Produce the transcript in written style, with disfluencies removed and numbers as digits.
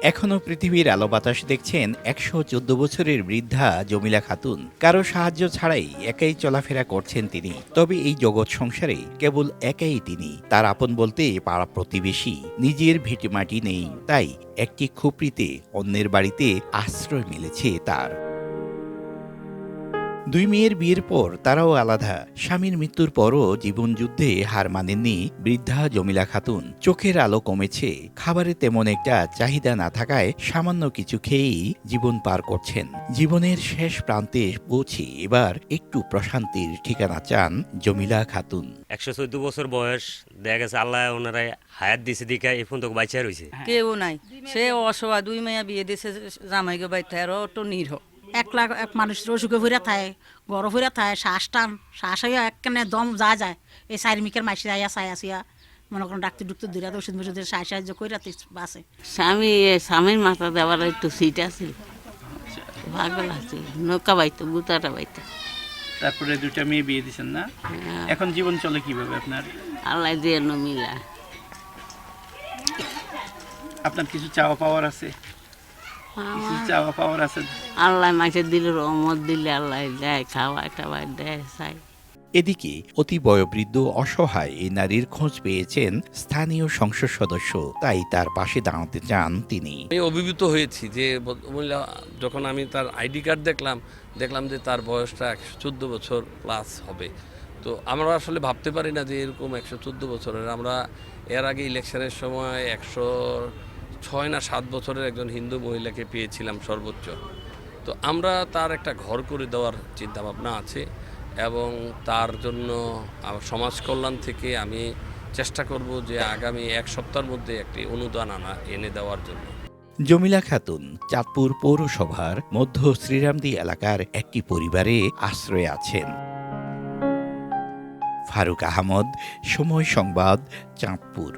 এখনো পৃথিবীর আলো বাতাস দেখছেন ১১৪ বছরের বৃদ্ধা জমিলা খাতুন। কারো সাহায্য ছাড়াই একাই চলাফেরা করছেন তিনি। তবে এই জগৎ সংসারে কেবল একাই তিনি। তার আপন বলতে পাড়া প্রতিবেশী, নিজের ভিটেমাটি নেই, তাই একটি খুপড়িতে অন্যের বাড়িতে আশ্রয় মিলেছে তার। দুই মেয়ের বিয়ের পর তারাও আলাদা। স্বামীর মৃত্যুর পরও জীবনযুদ্ধে হার মানেননি বৃদ্ধা জমিলা খাতুন। চোখের আলো কমেছে, খাবারে তেমন একটা চাহিদা না থাকায় সামান্য কিছু খেয়েই জীবন পার করছেন। জীবনের শেষ প্রান্তে পৌঁছে এবার একটু প্রশান্তির ঠিকানা চান জমিলা খাতুন। ১১৪ বছর বয়স, দেখা গেছে আল্লাহ ওনারা হায়াত দিছে দিকে এই পর্যন্ত বাইচা রয়েছে। কেউ নাই, সে অসহায়। দুই মেয়া বিয়ে দিছে জামাইকে বাইতে আরো তো নিরহ। এক মানুষের অসুখে ফুরা থাকে, গড় ফুরা থাকে, শ্বাস টান, শ্বাস হইয়া একখানে দম যা যায়। এই চারিমিকের মাসি যাইয়া চাই আসিয়া মনে করেন ডাক্তার ডুক্তর দিরা ওষুধ মুষুধ সাহায্য করে বাসে। স্বামীর মাথা দেওয়ার একটু সিট আছিল, ভালো লাগছে, নৌকা বাইতো, গুতাটা বাইতো। তারপরে দুটা মেয়ে বিয়ে দিচ্ছেন না? এখন জীবন চলে কিভাবে আপনার? আল্লাহ দিয়ে মিলা। আপনার কিছু চাওয়া পাওয়ার আছে? কিছু চাওয়া পাওয়ার আছে? আল্লাহ মাসে দিলে রহমত দিলে আল্লাহ দেয়, খাওয়া টাওয়া দেয়, চাই। এদিকে অতি বয়োবৃদ্ধ অসহায় এই নারীর খোঁজ পেয়েছেন স্থানীয় সংসদ সদস্য, তাই তার পাশে দাঁড়াতে চান তিনি। আমি অভিভূত হয়েছি যে মহিলা, যখন আমি তার আইডি কার্ড দেখলাম যে তার বয়সটা ১১৪ বছর প্লাস হবে। তো আমরা আসলে ভাবতে পারি না যে এরকম ১১৪ বছরের। আমরা এর আগে ইলেকশনের সময় ১০৬ না ৭ বছরের একজন হিন্দু মহিলাকে পেয়েছিলাম সর্বোচ্চ। তো আমরা তার একটা ঘর করে দেওয়ার চিন্তাভাবনা আছে এবং তার জন্য সমাজ কল্যাণ থেকে আমি চেষ্টা করব যে আগামী এক সপ্তাহের মধ্যে একটি অনুদান এনে দেওয়ার জন্য। জমিলা খাতুন চাঁদপুর পৌরসভার মধ্য শ্রীরামদী এলাকার একটি পরিবারে আশ্রয়ে আছেন। ফারুক আহমদ, সময় সংবাদ, চাঁদপুর।